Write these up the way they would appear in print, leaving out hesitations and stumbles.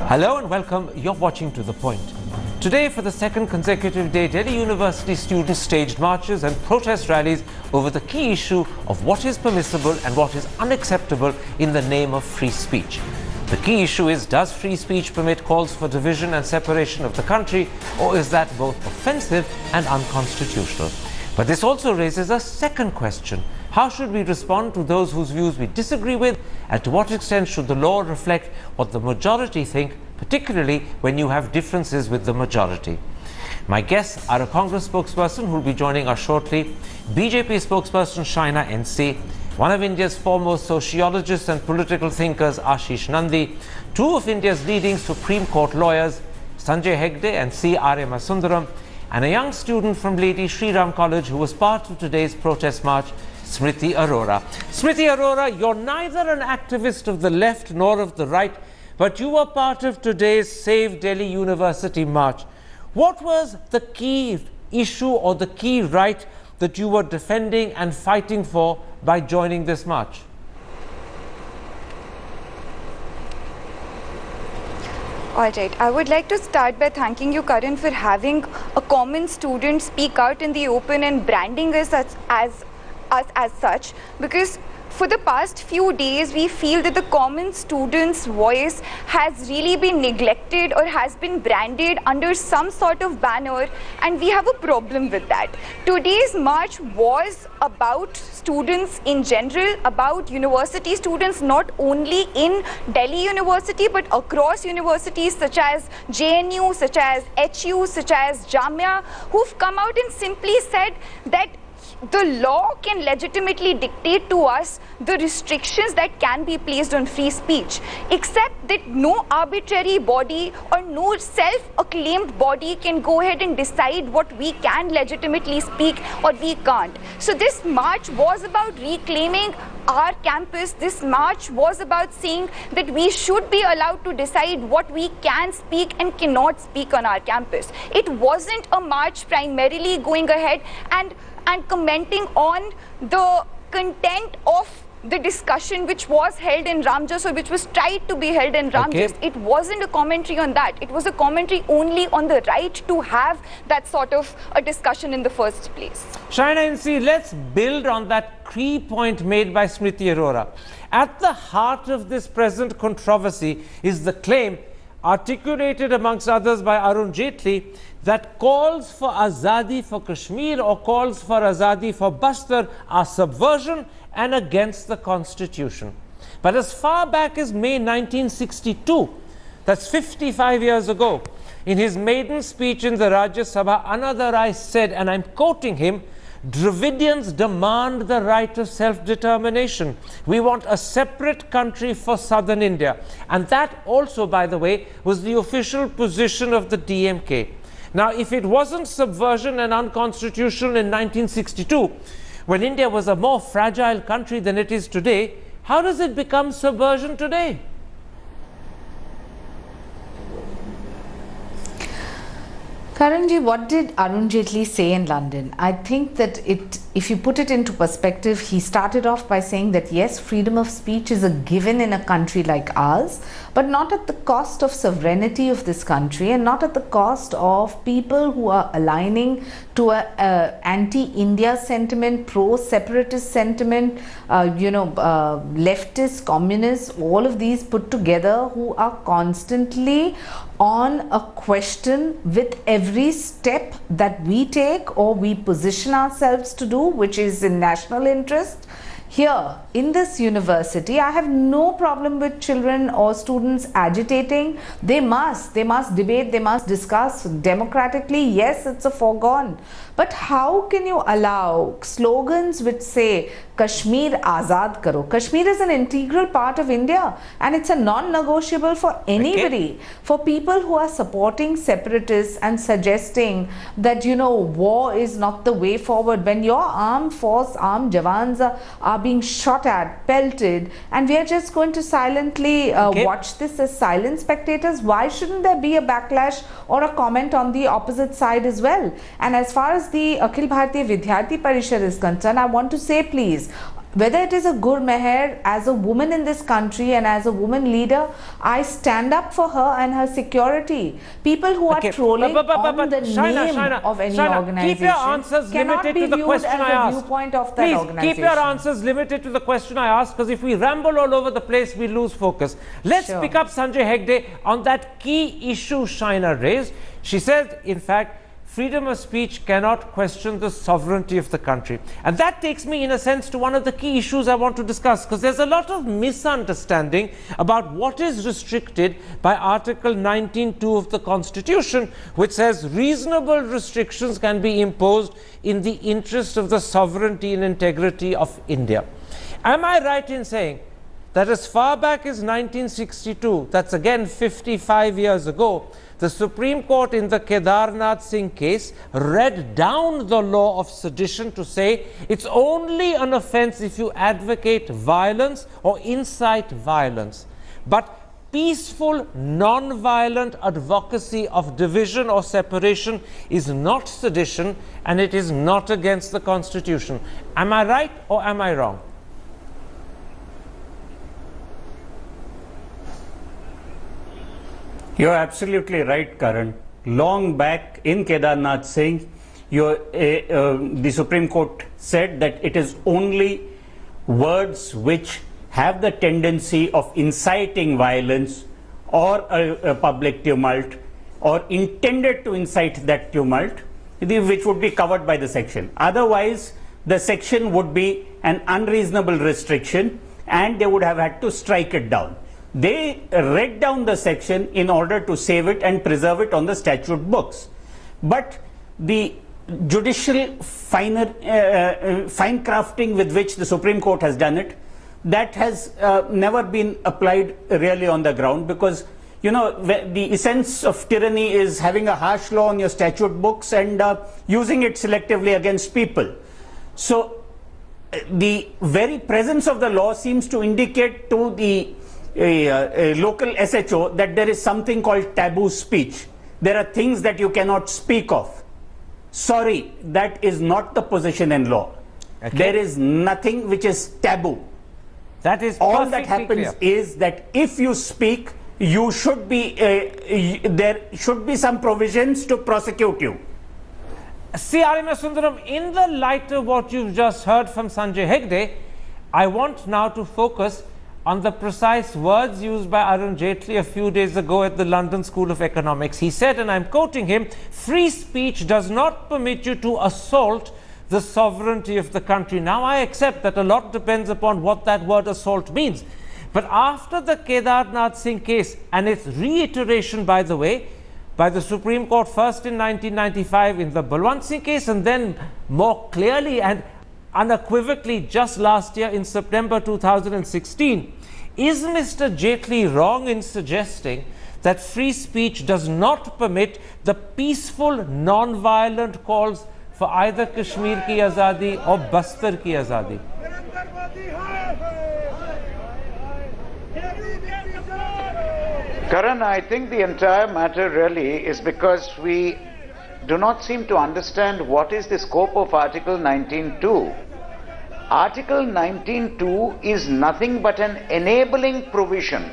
Hello and welcome. You're watching To The Point. Today, for the second consecutive day, Delhi University students staged marches and protest rallies over the key issue of what is permissible and what is unacceptable in the name of free speech. The key issue is, does free speech permit calls for division and separation of the country, or is that both offensive and unconstitutional? But this also raises a second question. How should we respond to those whose views we disagree with, and to what extent should the law reflect what the majority think, particularly when you have differences with the majority? My guests are a Congress spokesperson who will be joining us shortly, BJP spokesperson Shaina NC, one of India's foremost sociologists and political thinkers Ashish Nandi, two of India's leading Supreme Court lawyers, Sanjay Hegde and C. Arya Sundaram, and a young student from Lady Shri Ram College who was part of today's protest march, Smriti Arora. Smriti Arora, you're neither an activist of the left nor of the right, but you were part of today's Save Delhi University march. What was the key issue or the key right that you were defending and fighting for by joining this march? All right, I would like to start by thanking you, Karan, for having a common student speak out in the open and branding us as such, because for the past few days we feel that the common student's voice has really been neglected or has been branded under some sort of banner, and we have a problem with that. Today's march was about students in general, about university students not only in Delhi University but across universities such as JNU, such as HU, such as Jamia, who've come out and simply said that the law can legitimately dictate to us the restrictions that can be placed on free speech, except that no arbitrary body or no self-acclaimed body can go ahead and decide what we can legitimately speak or we can't. So this march was about reclaiming our campus. This march was about saying that we should be allowed to decide what we can speak and cannot speak on our campus. It wasn't a march primarily going ahead and commenting on the content of the discussion which was held in Ramjas, or which was tried to be held in Ramjas. Okay. It wasn't a commentary on that. It was a commentary only on the right to have that sort of a discussion in the first place. Shaina NC, let's build on that key point made by Smriti Arora. At the heart of this present controversy is the claim, articulated amongst others by Arun Jaitley, that calls for Azadi for Kashmir or calls for Azadi for Bastar are subversion and against the Constitution. But as far back as May 1962, that's 55 years ago, in his maiden speech in the Rajya Sabha, Another Rai said, and I'm quoting him, "Dravidians demand the right of self-determination. We want a separate country for southern India." And that also, by the way, was the official position of the DMK. Now, if it wasn't subversion and unconstitutional in 1962, when India was a more fragile country than it is today, how does it become subversion today? Karanji, what did Arun Jaitley say in London? I think that if you put it into perspective, he started off by saying that yes, freedom of speech is a given in a country like ours, but not at the cost of sovereignty of this country and not at the cost of people who are aligning to a anti-India sentiment, pro-separatist sentiment, leftist, communists, all of these put together, who are constantly on a question with every step that we take or we position ourselves to do, which is in national interest. Here in this university, I have no problem with children or students agitating. They must debate, they must discuss democratically. Yes, it's a foregone. But how can you allow slogans which say Kashmir Azad Karo? Kashmir is an integral part of India and it's a non-negotiable for anybody. Okay. For people who are supporting separatists and suggesting that, war is not the way forward, when your armed force, armed Jawans are being shot at, pelted, and we are just going to silently watch this as silent spectators, why shouldn't there be a backlash or a comment on the opposite side as well? And as far as the Akhil Bharatiya Vidyarthi Parishad is concerned, I want to say, please, whether it is a Gur Meher, as a woman in this country and as a woman leader, I stand up for her and her security. People who are trolling on the name of any organization keep your answers cannot limited be to the viewed question as I a asked. viewpoint of that Please organization. keep your answers limited to the question I asked, because if we ramble all over the place, we lose focus. Let's pick up Sanjay Hegde on that key issue Shaina raised. She said, in fact, freedom of speech cannot question the sovereignty of the country. And that takes me, in a sense, to one of the key issues I want to discuss, because there's a lot of misunderstanding about what is restricted by Article 19(2) of the Constitution, which says reasonable restrictions can be imposed in the interest of the sovereignty and integrity of India. Am I right in saying that as far back as 1962, that's again 55 years ago, the Supreme Court in the Kedarnath Singh case read down the law of sedition to say it's only an offense if you advocate violence or incite violence. But peaceful, non-violent advocacy of division or separation is not sedition, and it is not against the Constitution. Am I right or am I wrong? You're absolutely right, Karan. Long back in Kedarnath Singh, the Supreme Court said that it is only words which have the tendency of inciting violence or a public tumult or intended to incite that tumult, which would be covered by the section. Otherwise, the section would be an unreasonable restriction and they would have had to strike it down. They read down the section in order to save it and preserve it on the statute books. But the judicial fine crafting with which the Supreme Court has done it, that has never been applied really on the ground, because you know the essence of tyranny is having a harsh law on your statute books and using it selectively against people. So the very presence of the law seems to indicate to the local SHO that there is something called taboo speech. There are things that you cannot speak of. Sorry, that is not the position in law. Okay. There is nothing which is taboo. That is all that happens clear. Is that if you speak, you should be there should be some provisions to prosecute you. See, Arima Sundaram, in the light of what you've just heard from Sanjay Hegde, I want now to focus on the precise words used by Arun Jaitley a few days ago at the London School of Economics. He said, and I'm quoting him, "Free speech does not permit you to assault the sovereignty of the country." Now, I accept that a lot depends upon what that word assault means. But after the Kedarnath Singh case and its reiteration, by the way, by the Supreme Court first in 1995 in the Balwant Singh case, and then more clearly and unequivocally just last year in September 2016, is Mr. Jaitley wrong in suggesting that free speech does not permit the peaceful, non-violent calls for either Kashmir ki azadi or Bastar ki azadi? Karan, I think the entire matter really is because we do not seem to understand what is the scope of Article 19(2). Article 19(2) is nothing but an enabling provision,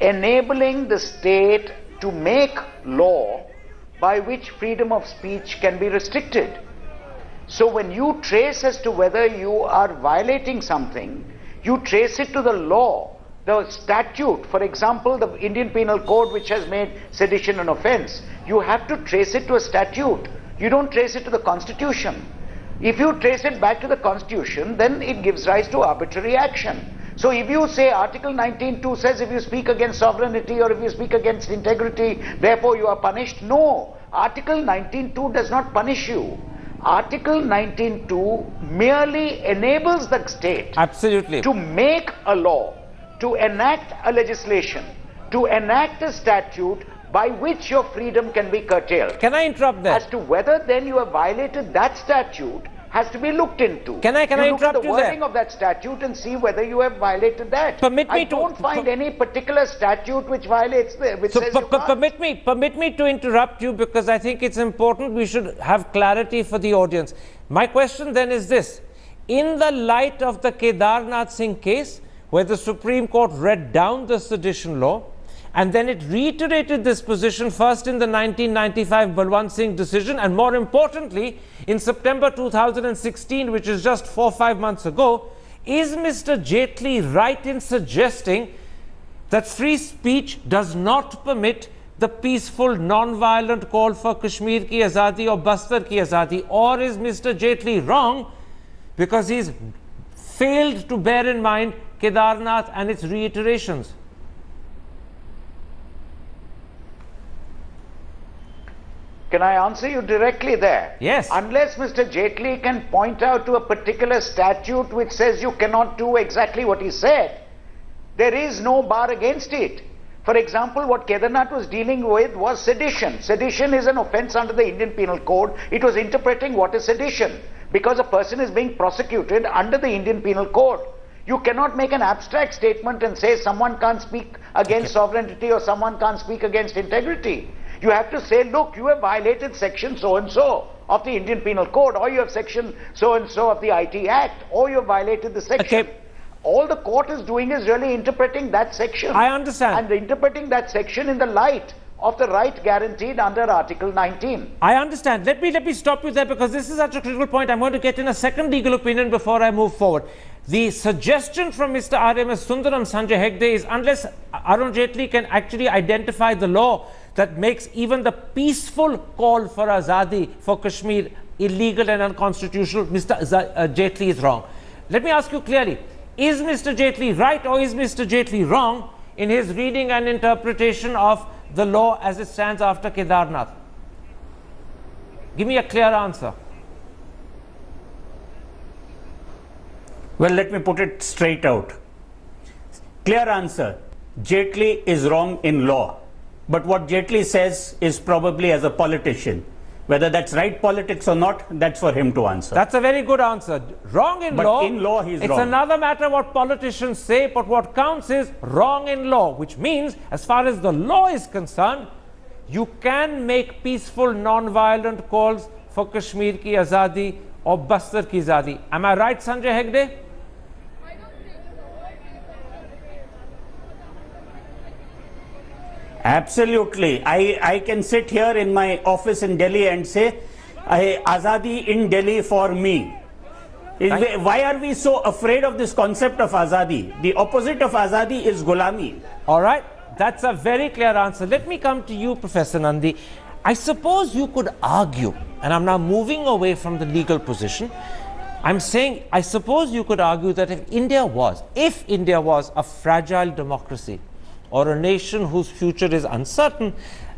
enabling the state to make law by which freedom of speech can be restricted. So when you trace as to whether you are violating something, you trace it to the law. The statute, for example, the Indian Penal Code, which has made sedition an offense, you have to trace it to a statute. You don't trace it to the Constitution. If you trace it back to the Constitution, then it gives rise to arbitrary action. So if you say Article 19(2) says if you speak against sovereignty or if you speak against integrity, therefore you are punished. No, Article 19(2) does not punish you. Article 19(2) merely enables the state to make a law, to enact a legislation, to enact a statute by which your freedom can be curtailed. Can I interrupt there? As to whether then you have violated that statute has to be looked into. Can I interrupt you there? Look at the wording of that statute and see whether you have violated that. I don't find any particular statute which violates the, which says you can't. Permit me to interrupt you, because I think it's important we should have clarity for the audience. My question then is this: in the light of the Kedarnath Singh case, where the Supreme Court read down the sedition law, and then it reiterated this position first in the 1995 Balwant Singh decision, and more importantly, in September 2016, which is just 4 or 5 months ago. Is Mr. Jaitley right in suggesting that free speech does not permit the peaceful, non-violent call for Kashmir ki azadi or Bastar ki azadi? Or is Mr. Jaitley wrong because he's failed to bear in mind Kedarnath and its reiterations? Can I answer you directly there? Yes. Unless Mr. Jaitley can point out to a particular statute which says you cannot do exactly what he said, there is no bar against it. For example, what Kedarnath was dealing with was sedition. Sedition is an offense under the Indian Penal Code. It was interpreting what is sedition, because a person is being prosecuted under the Indian Penal Code. You cannot make an abstract statement and say someone can't speak against sovereignty or someone can't speak against integrity. You have to say, look, you have violated section so-and-so of the Indian Penal Code, or you have section so-and-so of the IT Act, or you have violated the section. Okay. All the court is doing is really interpreting that section. I understand. And interpreting that section in the light of the right guaranteed under Article 19. I understand. Let me stop you there, because this is such a critical point. I'm going to get in a second legal opinion before I move forward. The suggestion from Mr. RMS Sundaram Sanjay Hegde is, unless Arun Jaitley can actually identify the law that makes even the peaceful call for azadi for Kashmir illegal and unconstitutional, Mr. Jaitley is wrong. Let me ask you clearly, is Mr. Jaitley right or is Mr. Jaitley wrong in his reading and interpretation of the law as it stands after Kedarnath? Give me a clear answer. Well, let me put it straight out. Clear answer. Jaitley is wrong in law. But what Jaitley says is probably as a politician. Whether that's right politics or not, that's for him to answer. That's a very good answer. Wrong in law. But in law, he's wrong. It's another matter what politicians say, but what counts is wrong in law, which means, as far as the law is concerned, you can make peaceful, non-violent calls for Kashmir ki azadi or Bastar ki azadi. Am I right, Sanjay Hegde? Absolutely. I can sit here in my office in Delhi and say, Azadi in Delhi for me. Why are we so afraid of this concept of Azadi? The opposite of Azadi is Gulami. All right. That's a very clear answer. Let me come to you, Professor Nandi. I suppose you could argue, and I'm now moving away from the legal position. I'm saying, I suppose you could argue that if India was a fragile democracy, or a nation whose future is uncertain,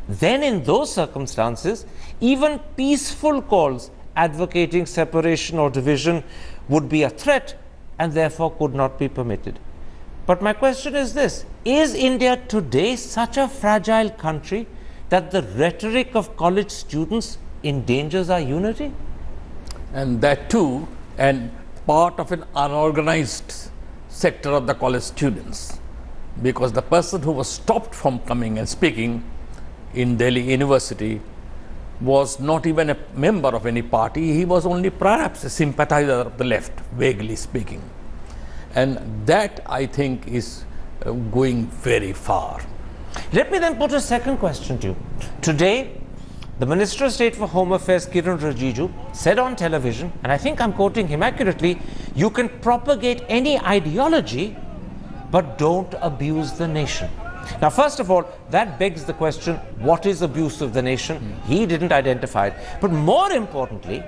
then in those circumstances, even peaceful calls advocating separation or division would be a threat and therefore could not be permitted. But my question is this: is India today such a fragile country that the rhetoric of college students endangers our unity? And that too, and part of an unorganized sector of the college students. Because the person who was stopped from coming and speaking in Delhi University was not even a member of any party. He was only perhaps a sympathizer of the left, vaguely speaking. And that, I think, is going very far. Let me then put a second question to you. Today, the Minister of State for Home Affairs, Kiran Rijiju, said on television, and I think I'm quoting him accurately, you can propagate any ideology, but don't abuse the nation. Now, first of all, that begs the question, what is abuse of the nation? He didn't identify it. But more importantly,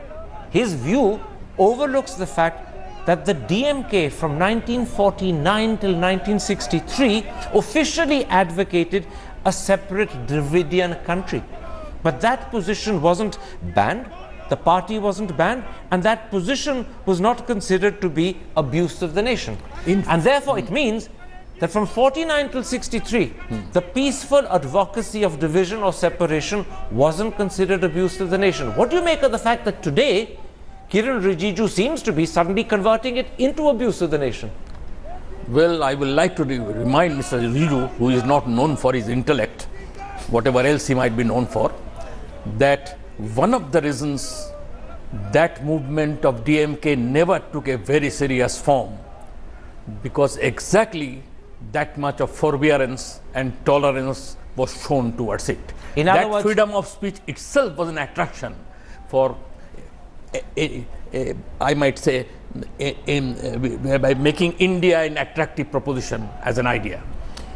his view overlooks the fact that the DMK from 1949 till 1963 officially advocated a separate Dravidian country. But that position wasn't banned, the party wasn't banned, and that position was not considered to be abuse of the nation. And therefore it means that from 49 till 63, the peaceful advocacy of division or separation wasn't considered abuse of the nation. What do you make of the fact that today, Kiran Rijiju seems to be suddenly converting it into abuse of the nation? Well, I would like to remind Mr. Rijiju, who is not known for his intellect, whatever else he might be known for, that one of the reasons that movement of DMK never took a very serious form, because exactly that much of forbearance and tolerance was shown towards it. In other That words, freedom of speech itself was an attraction for, I might say, by making India an attractive proposition as an idea.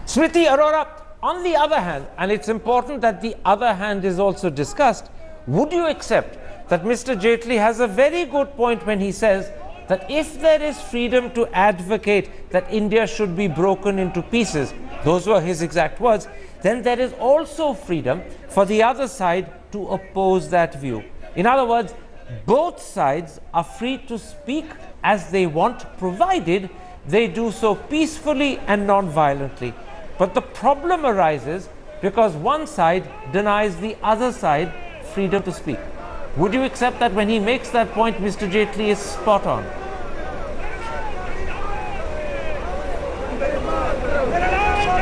Smriti Arora, on the other hand, and it's important that the other hand is also discussed, would you accept that Mr. Jaitley has a very good point when he says that if there is freedom to advocate that India should be broken into pieces, those were his exact words, then there is also freedom for the other side to oppose that view. In other words, both sides are free to speak as they want, provided they do so peacefully and non-violently. But the problem arises because one side denies the other side freedom to speak. Would you accept that when he makes that point, Mr. Jaitley is spot on?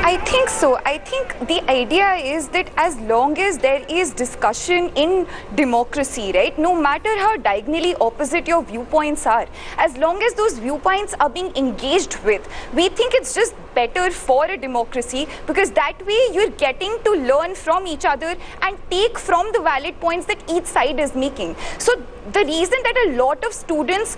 I think so. I think the idea is that as long as there is discussion in democracy, right, no matter how diagonally opposite your viewpoints are, as long as those viewpoints are being engaged with, we think it's just better for a democracy, because that way you're getting to learn from each other and take from the valid points that each side is making. So the reason that a lot of students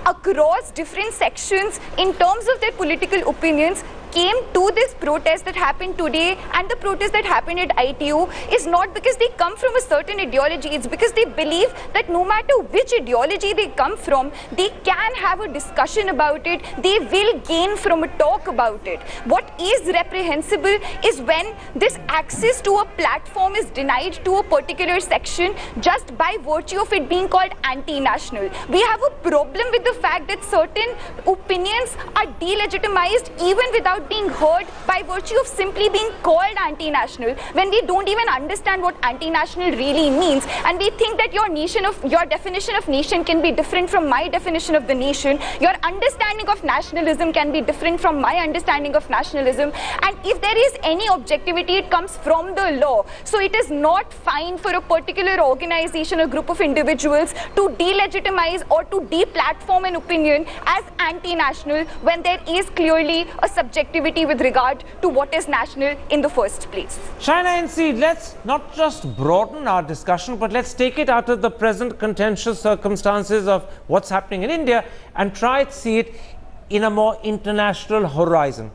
across different sections in terms of their political opinions came to this protest that happened today and the protest that happened at ITU is not because they come from a certain ideology, it's because they believe that no matter which ideology they come from, they can have a discussion about it, they will gain from a talk about it. What is reprehensible is when this access to a platform is denied to a particular section just by virtue of it being called anti-national. We have a problem with the fact that certain opinions are delegitimized even without being heard by virtue of simply being called anti-national, when we don't even understand what anti-national really means, and we think that your definition of nation can be different from my definition of the nation, your understanding of nationalism can be different from my understanding of nationalism, and if there is any objectivity, it comes from the law. So it is not fine for a particular organization or group of individuals to delegitimize or to deplatform an opinion as anti-national when there is clearly a subjectivity with regard to what is national in the first place. China NC, let's not just broaden our discussion, but let's take it out of the present contentious circumstances of what's happening in India and try to see it in a more international horizon.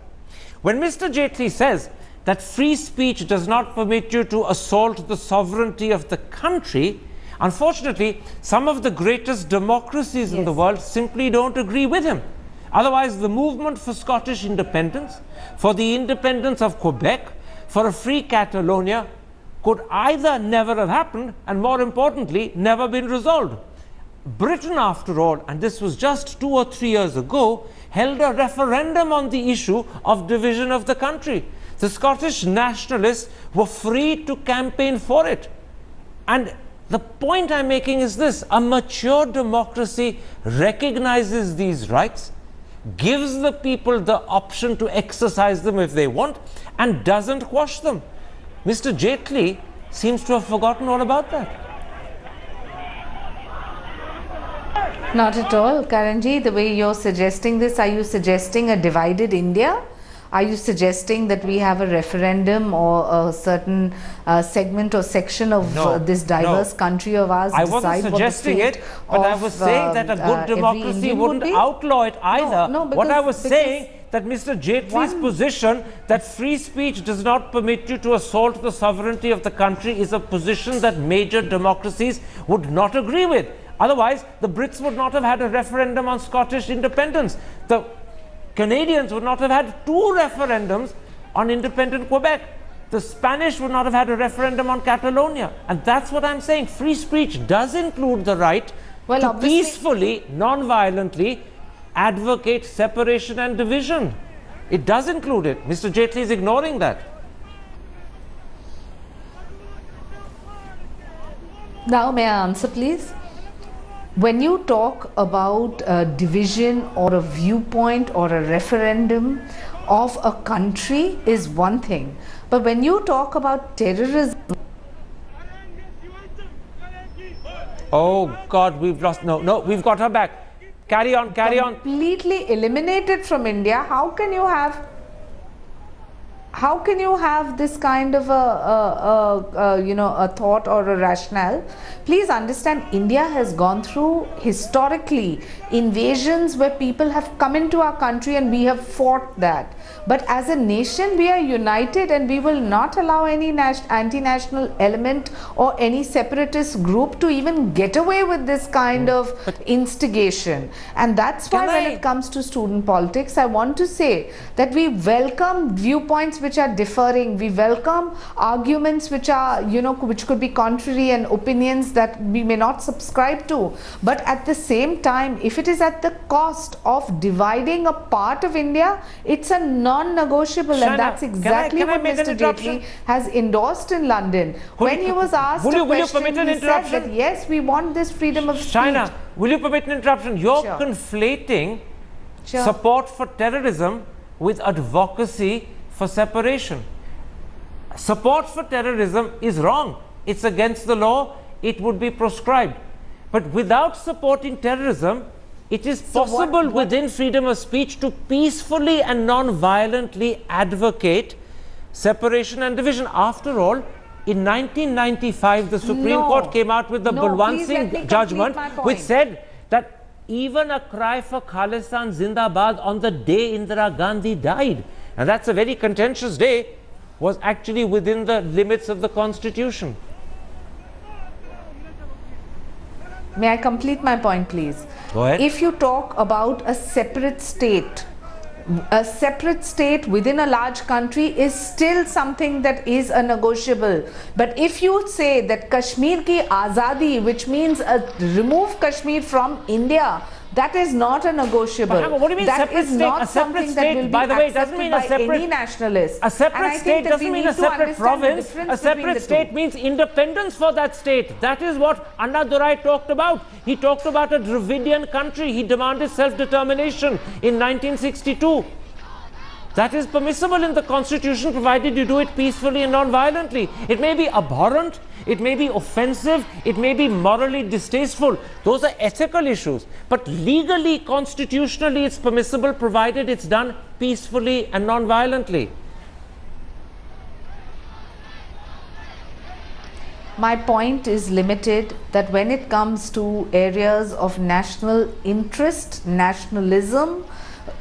When Mr. Jaitley says that free speech does not permit you to assault the sovereignty of the country, unfortunately, some of the greatest democracies in the world simply don't agree with him. Otherwise, the movement for Scottish independence, for the independence of Quebec, for a free Catalonia could either never have happened and, more importantly, never been resolved. Britain, after all, and this was just 2 or 3 years ago, held a referendum on the issue of division of the country. The Scottish nationalists were free to campaign for it. And the point I'm making is this: a mature democracy recognizes these rights, gives the people the option to exercise them if they want, and doesn't quash them. Mr. Jaitley seems to have forgotten all about that. Not at all, Karanji. The way you're suggesting this, are you suggesting a divided India? Are you suggesting that we have a referendum or a certain segment or section of this diverse country of ours? I wasn't suggesting it, but I was saying that a good democracy wouldn't outlaw it either. What I was saying that Mr. Jaitley's position that free speech does not permit you to assault the sovereignty of the country is a position that major democracies would not agree with. Otherwise, the Brits would not have had a referendum on Scottish independence. The Canadians would not have had 2 referendums on independent Quebec. The Spanish would not have had a referendum on Catalonia. And that's what I'm saying. Free speech does include the right to peacefully, non-violently advocate separation and division. It does include it. Mr. Jaitley is ignoring that. Now, may I answer, please? When you talk about a division or a viewpoint or a referendum of a country is one thing, but when you talk about terrorism, Oh God, we've lost. No, we've got her back. Carry on, carry on. Completely eliminated from India. How can you have this kind of a thought or a rationale? Please understand, India has gone through historically invasions where people have come into our country and we have fought that. But as a nation, we are united and we will not allow any anti-national element or any separatist group to even get away with this kind of instigation. And that's why when it comes to student politics, I want to say that we welcome viewpoints which are differing. We welcome arguments which are, which could be contrary, and opinions that we may not subscribe to. But at the same time, if it is at the cost of dividing a part of India, it's a non-negotiable, and that's exactly what Mr. Jaitley has endorsed in London. When he was asked a question, he said that yes, we want this freedom of speech. Shaina, will you permit an interruption? You're conflating support for terrorism with advocacy for separation. Support for terrorism is wrong. It's against the law. It would be proscribed. But without supporting terrorism, it is possible within freedom of speech to peacefully and non-violently advocate separation and division. After all, in 1995, the Supreme Court came out with the Balwant Singh judgment, which said that even a cry for Khalistan Zindabad on the day Indira Gandhi died, and that's a very contentious day, was actually within the limits of the Constitution. May I complete my point, please? Go ahead. If you talk about a separate state within a large country is still something that is a negotiable. But if you say that Kashmir ki azadi, which means remove Kashmir from India, that is not a negotiable. But what do you mean that separate is state? not A separate something state, that will by be the way, doesn't mean a accepted by separate any nationalist. A separate state doesn't mean a separate province. A separate state means independence for that state. That is what Anna Durai talked about. He talked about a Dravidian country. He demanded self-determination in 1962. That is permissible in the Constitution, provided you do it peacefully and non-violently. It may be abhorrent, it may be offensive, it may be morally distasteful. Those are ethical issues. But legally, constitutionally, it's permissible, provided it's done peacefully and non-violently. My point is limited, that when it comes to areas of national interest, nationalism,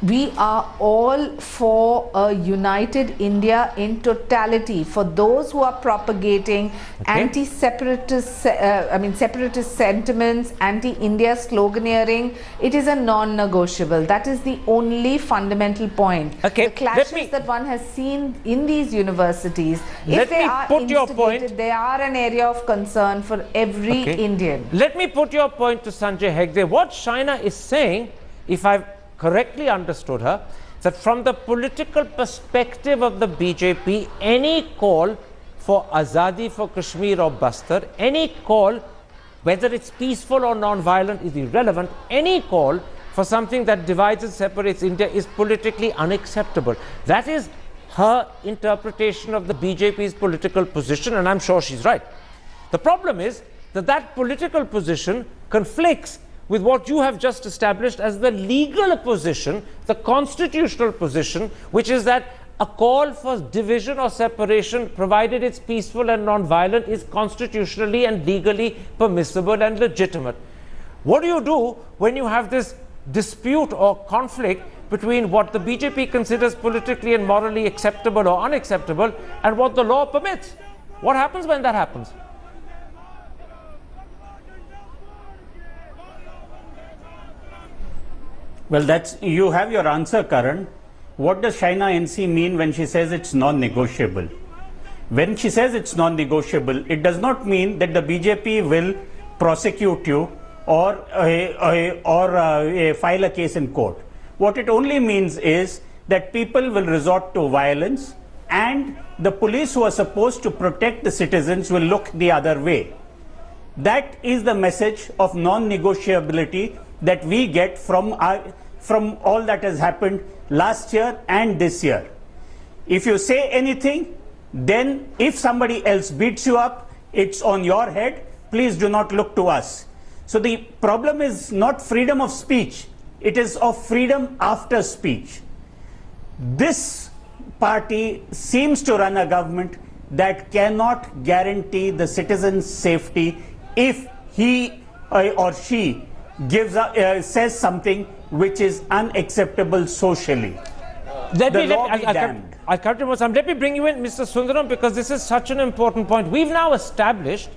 we are all for a united India in totality. For those who are propagating anti-separatist, separatist sentiments, anti-India sloganeering, it is a non-negotiable. That is the only fundamental point. The clashes that one has seen in these universities, if they are instigated, they are an area of concern for every Indian. Let me put your point to Sanjay Hegde. What Shaina is saying, if I've correctly understood her, that from the political perspective of the BJP, any call for Azadi for Kashmir or Bastar, any call, whether it's peaceful or non-violent, is irrelevant. Any call for something that divides and separates India is politically unacceptable. That is her interpretation of the BJP's political position, and I'm sure she's right. The problem is that that political position conflicts with what you have just established as the legal position, the constitutional position, which is that a call for division or separation, provided it's peaceful and non-violent, is constitutionally and legally permissible and legitimate. What do you do when you have this dispute or conflict between what the BJP considers politically and morally acceptable or unacceptable and what the law permits? What happens when that happens? Well, you have your answer, Karan. What does Shaina NC mean when she says it's non-negotiable? When she says it's non-negotiable, it does not mean that the BJP will prosecute you or file a case in court. What it only means is that people will resort to violence, and the police who are supposed to protect the citizens will look the other way. That is the message of non-negotiability that we get from all that has happened last year and this year. If you say anything, then if somebody else beats you up, it's on your head. Please do not look to us. So the problem is not freedom of speech, it is of freedom after speech. This party seems to run a government that cannot guarantee the citizens' safety if he or she says something which is unacceptable socially. Let me bring you in, Mr. Sundaram, because this is such an important point. We've now established,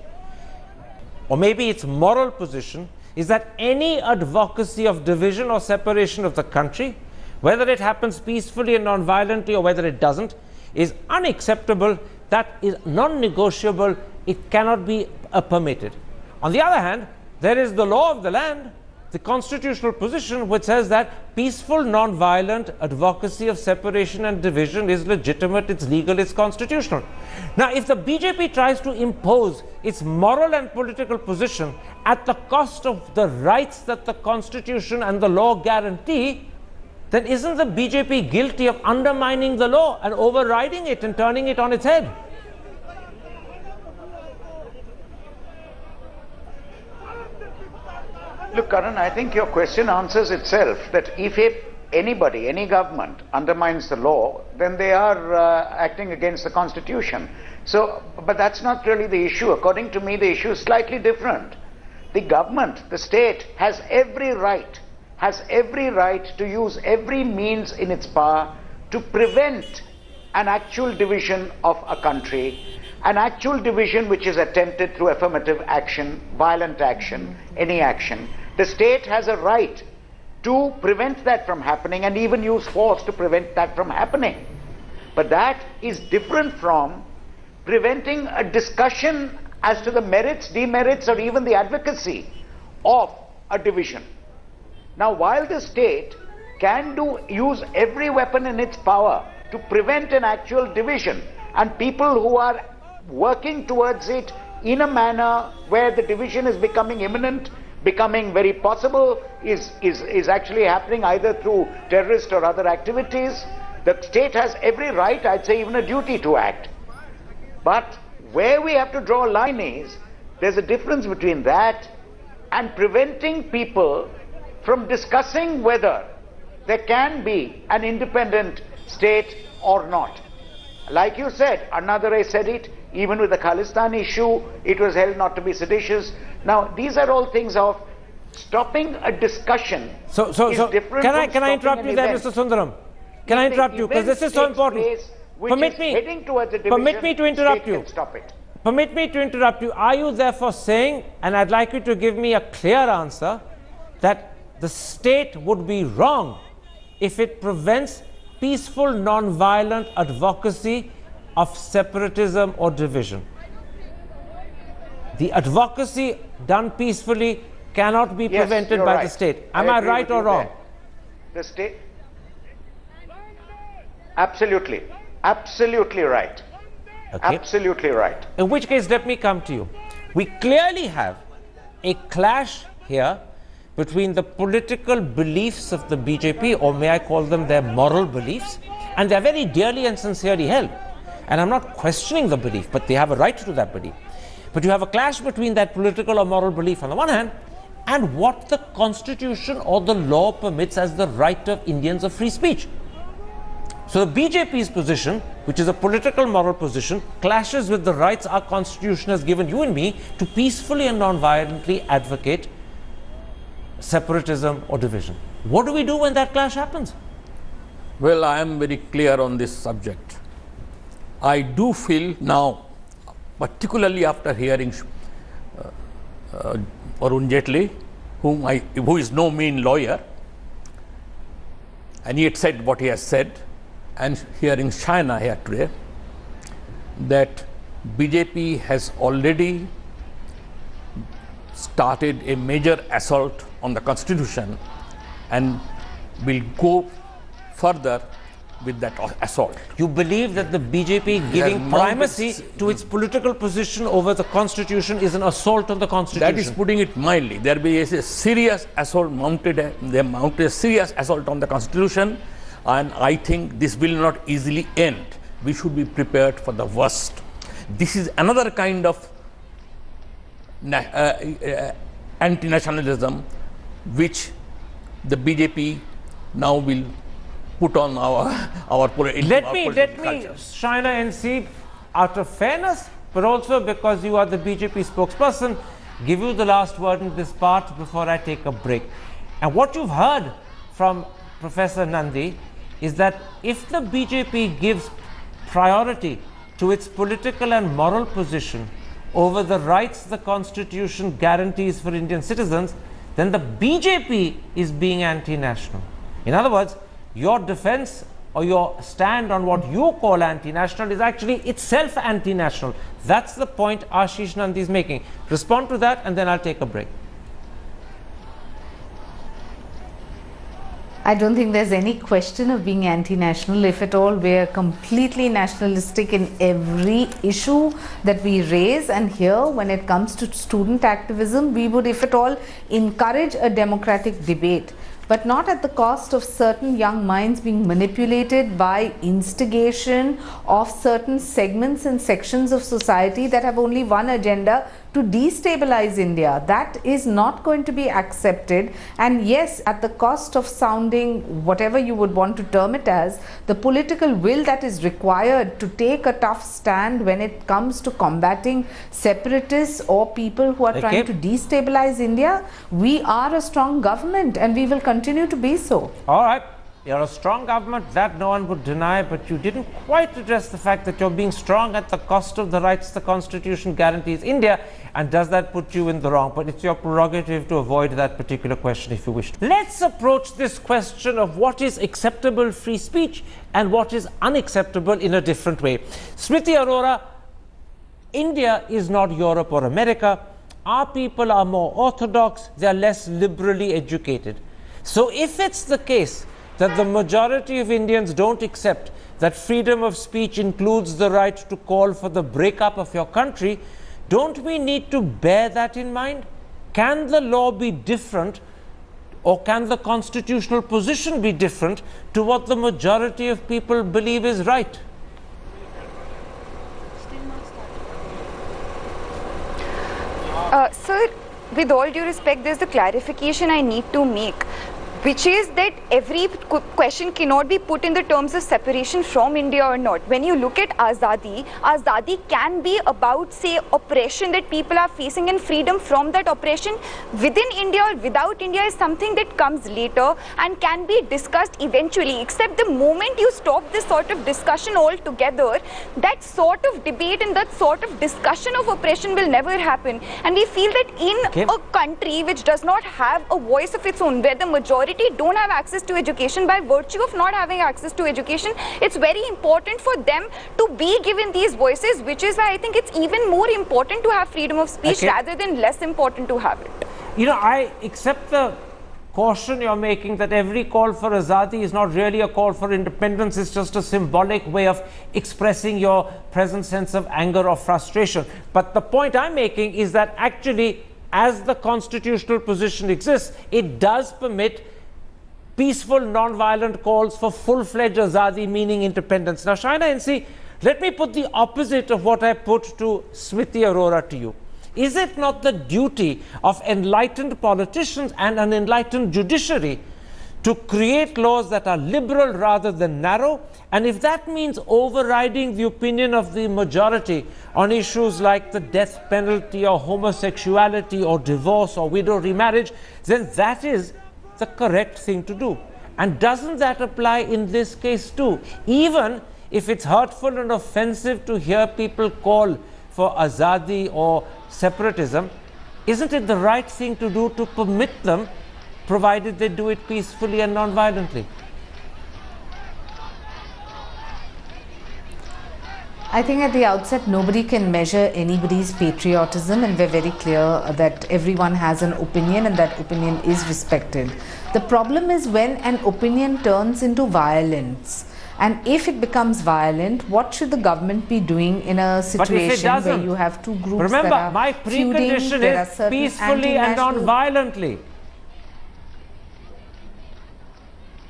or maybe its moral position, is that any advocacy of division or separation of the country, whether it happens peacefully and non-violently or whether it doesn't, is unacceptable, that is non-negotiable, it cannot be permitted. On the other hand, there is the law of the land, the constitutional position, which says that peaceful, non-violent advocacy of separation and division is legitimate, it's legal, it's constitutional. Now, if the BJP tries to impose its moral and political position at the cost of the rights that the constitution and the law guarantee, then isn't the BJP guilty of undermining the law and overriding it and turning it on its head? Look, Karan, I think your question answers itself, that if anybody, any government undermines the law, then they are acting against the constitution. So, but that's not really the issue. According to me, the issue is slightly different. The government, the state, has every right to use every means in its power to prevent an actual division of a country, an actual division which is attempted through affirmative action, violent action, any action. The state has a right to prevent that from happening and even use force to prevent that from happening. But that is different from preventing a discussion as to the merits, demerits, or even the advocacy of a division. Now, while the state can use every weapon in its power to prevent an actual division, and people who are working towards it in a manner where the division is becoming imminent, becoming very possible, is actually happening either through terrorist or other activities, the state has every right, I'd say even a duty to act. But where we have to draw a line is, there's a difference between that and preventing people from discussing whether there can be an independent state or not. Like you said, Annadure said it, even with the Khalistan issue, it was held not to be seditious. Now, these are all things of stopping a discussion. So can I interrupt you there, Mr. Sundaram? Can I interrupt you? Because this is so important. Permit me to interrupt you. Permit me to interrupt you. Are you therefore saying, and I'd like you to give me a clear answer, that the state would be wrong if it prevents peaceful, non-violent advocacy of separatism or division? The advocacy done peacefully cannot be prevented by the state. Am I right or wrong? The state? Absolutely. Absolutely right. Okay. Absolutely right. In which case, let me come to you. We clearly have a clash here between the political beliefs of the BJP, or may I call them their moral beliefs, and they're very dearly and sincerely held. And I'm not questioning the belief, but they have a right to that belief. But you have a clash between that political or moral belief on the one hand, and what the constitution or the law permits as the right of Indians of free speech. So the BJP's position, which is a political moral position, clashes with the rights our constitution has given you and me to peacefully and non-violently advocate separatism or division. What do we do when that clash happens? Well, I am very clear on this subject. I do feel now, particularly after hearing Arun Jaitley, who is no mean lawyer, and he had said what he has said, and hearing China here today, that BJP has already started a major assault on the constitution and will go further with that assault. You believe that the BJP giving primacy to its political position over the constitution is an assault on the constitution? That is putting it mildly. There will be a serious assault mounted, they mounted a serious assault on the constitution, and I think this will not easily end. We should be prepared for the worst. This is another kind of anti-nationalism which the BJP now will put on our political Let me, culture. Shaina NC, out of fairness, but also because you are the BJP spokesperson, give you the last word in this part before I take a break. And what you've heard from Professor Nandi is that if the BJP gives priority to its political and moral position over the rights the Constitution guarantees for Indian citizens, then the BJP is being anti-national. In other words, your defense or your stand on what you call anti-national is actually itself anti-national. That's the point Ashish Nandi is making. Respond to that and then I'll take a break. I don't think there's any question of being anti-national. If at all, we're completely nationalistic in every issue that we raise. And here, when it comes to student activism, we would, if at all, encourage a democratic debate, but not at the cost of certain young minds being manipulated by instigation of certain segments and sections of society that have only one agenda: to destabilize India. That is not going to be accepted. And yes, at the cost of sounding whatever you would want to term it as, the political will that is required to take a tough stand when it comes to combating separatists or people who are trying to destabilize India. We are a strong government and we will continue to be so. All right. You're a strong government, that no one would deny, but you didn't quite address the fact that you're being strong at the cost of the rights the Constitution guarantees India, and does that put you in the wrong? But it's your prerogative to avoid that particular question if you wish. Let's approach this question of what is acceptable free speech and what is unacceptable in a different way. Smriti Arora, India is not Europe or America. Our people are more orthodox, they are less liberally educated. So if it's the case that the majority of Indians don't accept that freedom of speech includes the right to call for the breakup of your country, don't we need to bear that in mind? Can the law be different, or can the constitutional position be different to what the majority of people believe is right? Sir, with all due respect, there's a clarification I need to make, which is that every question cannot be put in the terms of separation from India or not. When you look at Azadi, Azadi can be about, say, oppression that people are facing and freedom from that oppression within India or without India is something that comes later and can be discussed eventually, except the moment you stop this sort of discussion altogether, that sort of debate and that sort of discussion of oppression will never happen. And we feel that in a country which does not have a voice of its own, where the majority don't have access to education, by virtue of not having access to education, it's very important for them to be given these voices, which is why I think it's even more important to have freedom of speech rather than less important to have it. You know, I accept the caution you're making that every call for Azadi is not really a call for independence, it's just a symbolic way of expressing your present sense of anger or frustration. But the point I'm making is that actually, as the constitutional position exists, it does permit peaceful, non-violent calls for full-fledged Azadi, meaning independence. Now, Shaina NC, let me put the opposite of what I put to Smriti Arora to you. Is it not the duty of enlightened politicians and an enlightened judiciary to create laws that are liberal rather than narrow? And if that means overriding the opinion of the majority on issues like the death penalty or homosexuality or divorce or widow remarriage, then that is the correct thing to do. And doesn't that apply in this case too? Even if it's hurtful and offensive to hear people call for Azadi or separatism, isn't it the right thing to do to permit them, provided they do it peacefully and non-violently? I think at the outset, nobody can measure anybody's patriotism, and we're very clear that everyone has an opinion and that opinion is respected. The problem is when an opinion turns into violence. And if it becomes violent, what should the government be doing in a situation where you have two groups Remember, that are my precondition is peacefully and non-violently.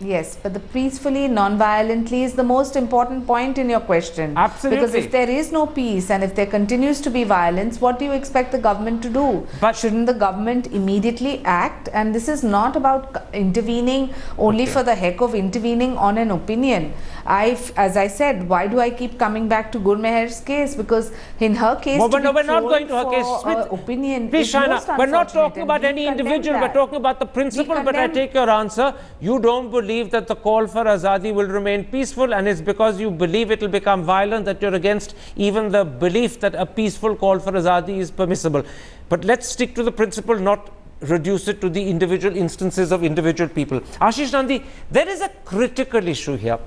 Yes, but the peacefully, non-violently is the most important point in your question. Absolutely. Because if there is no peace and if there continues to be violence, what do you expect the government to do? But shouldn't the government immediately act? And this is not about intervening only for the heck of intervening on an opinion. As I said, why do I keep coming back to Gurmeher's case? Because in her case, well, to no, be we're not trolled going to her for, case. Smith, opinion please, is Shaina, most we're not unfortunate, talking about and any we condemn individual. We're that. talking about the principle. But I condemn- take your answer. You don't believe that the call for Azadi will remain peaceful, and it's because you believe it will become violent that you're against even the belief that a peaceful call for Azadi is permissible. But let's stick to the principle, not reduce it to the individual instances of individual people. Ashish Nandi, there is a critical issue here.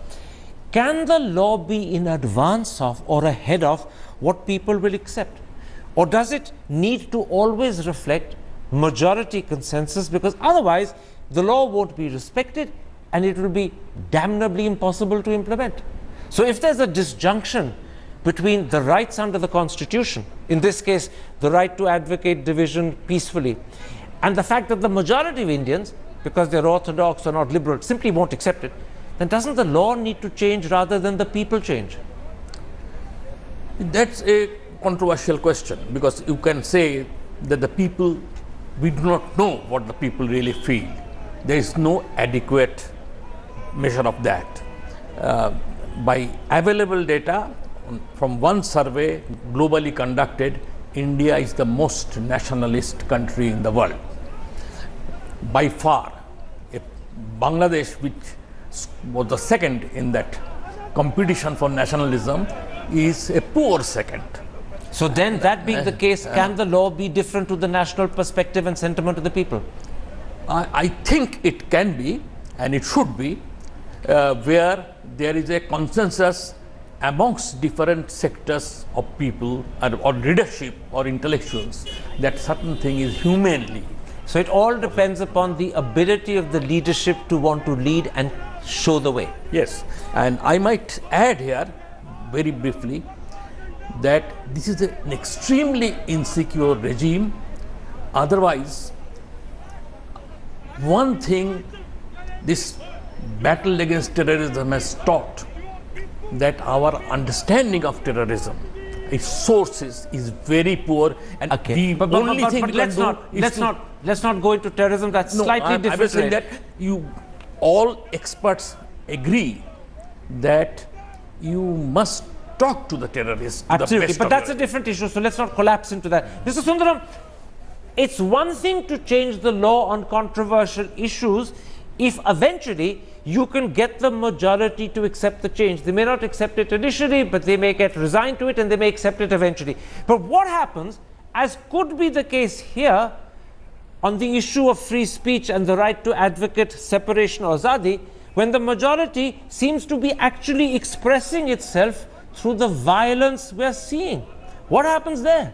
Can the law be in advance of or ahead of what people will accept? Or does it need to always reflect majority consensus? Because otherwise, the law won't be respected and it will be damnably impossible to implement. So if there's a disjunction between the rights under the Constitution, in this case, the right to advocate division peacefully, and the fact that the majority of Indians, because they're orthodox or not liberal, simply won't accept it, then doesn't the law need to change rather than the people change? That's a controversial question, because you can say that the people, we do not know what the people really feel. There is no adequate measure of that. By available data from one survey globally conducted, India is the most nationalist country in the world. By far, Bangladesh, which was the second in that competition for nationalism, is a poor second. So then, that being the case, can the law be different to the national perspective and sentiment of the people? I think it can be, and it should be, where there is a consensus amongst different sectors of people or leadership or intellectuals that certain thing is humanely. So it all depends upon the ability of the leadership to want to lead and show the way. Yes, and I might add here very briefly that this is an extremely insecure regime. Otherwise, one thing this battle against terrorism has taught, that our understanding of terrorism, its sources, is very poor, and Okay, the only thing we can do is let's not go into terrorism. That's slightly different. I was saying that all experts agree that you must talk to the terrorists. Absolutely, but that's a different issue. So let's not collapse into that. Mr. Sundaram, it's one thing to change the law on controversial issues if eventually you can get the majority to accept the change. They may not accept it initially, but they may get resigned to it and they may accept it eventually. But what happens, as could be the case here, on the issue of free speech and the right to advocate separation or Azadi, when the majority seems to be actually expressing itself through the violence we're seeing? What happens there?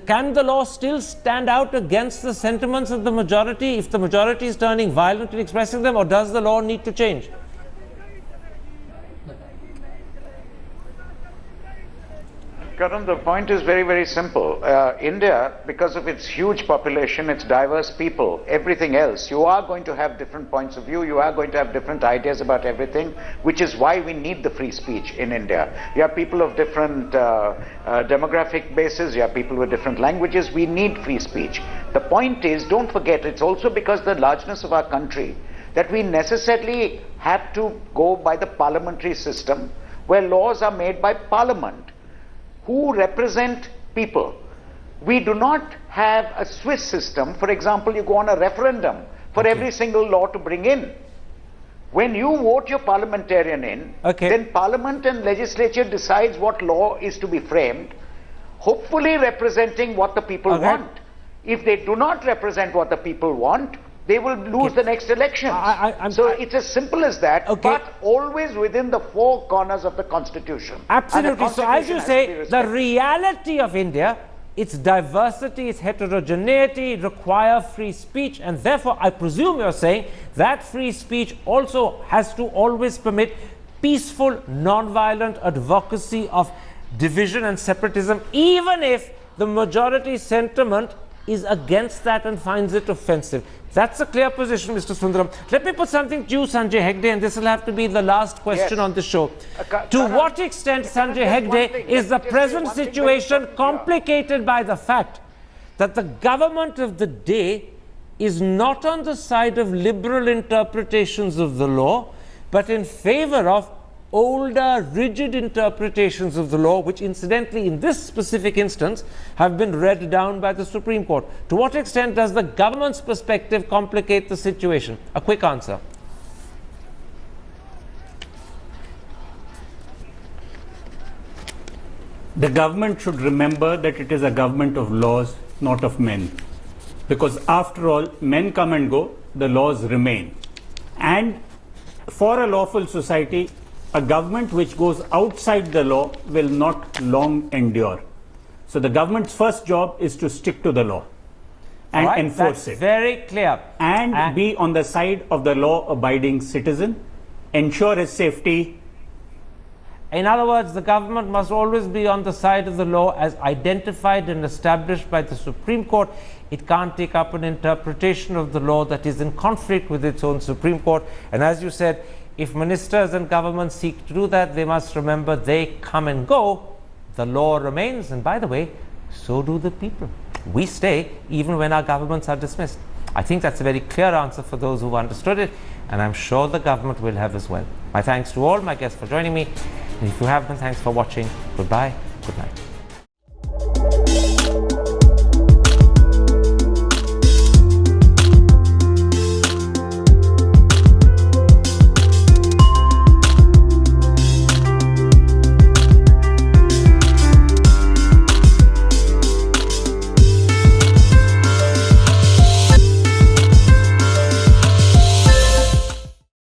Can the law still stand out against the sentiments of the majority if the majority is turning violent in expressing them, or does the law need to change? Karan, the point is very, very simple. India, because of its huge population, its diverse people, everything else, you are going to have different points of view, you are going to have different ideas about everything, which is why we need the free speech in India. You have people of different demographic bases, you have people with different languages, we need free speech. The point is, don't forget, it's also because the largeness of our country that we necessarily have to go by the parliamentary system, where laws are made by parliament, who represent people. We do not have a Swiss system. For example, you go on a referendum for every single law to bring in. When you vote your parliamentarian in, then parliament and legislature decides what law is to be framed, hopefully representing what the people want. If they do not represent what the people want, they will lose the next election. So it's as simple as that, but always within the four corners of the Constitution. Absolutely. So as you say, the reality of India, its diversity, its heterogeneity require free speech, and therefore I presume you're saying that free speech also has to always permit peaceful, non-violent advocacy of division and separatism, even if the majority sentiment is against that and finds it offensive. That's a clear position, Mr. Sundaram. Let me put something to you, Sanjay Hegde, and this will have to be the last question on the show. To what extent, Sanjay Hegde, is the present situation complicated by the fact that the government of the day is not on the side of liberal interpretations of the law, but in favor of older, rigid interpretations of the law, which incidentally in this specific instance have been read down by the Supreme Court? To what extent does the government's perspective complicate the situation? A quick answer. The government should remember that it is a government of laws, not of men. Because after all, men come and go, the laws remain. And for a lawful society, a government which goes outside the law will not long endure. So the government's first job is to stick to the law and enforce it. Very clear. And be on the side of the law-abiding citizen, ensure his safety. In other words, the government must always be on the side of the law as identified and established by the Supreme Court. It can't take up an interpretation of the law that is in conflict with its own Supreme Court. And as you said, if ministers and governments seek to do that, they must remember they come and go. The law remains, and by the way, so do the people. We stay even when our governments are dismissed. I think that's a very clear answer for those who've understood it, and I'm sure the government will have as well. My thanks to all my guests for joining me. And if you haven't, thanks for watching. Goodbye. Good night.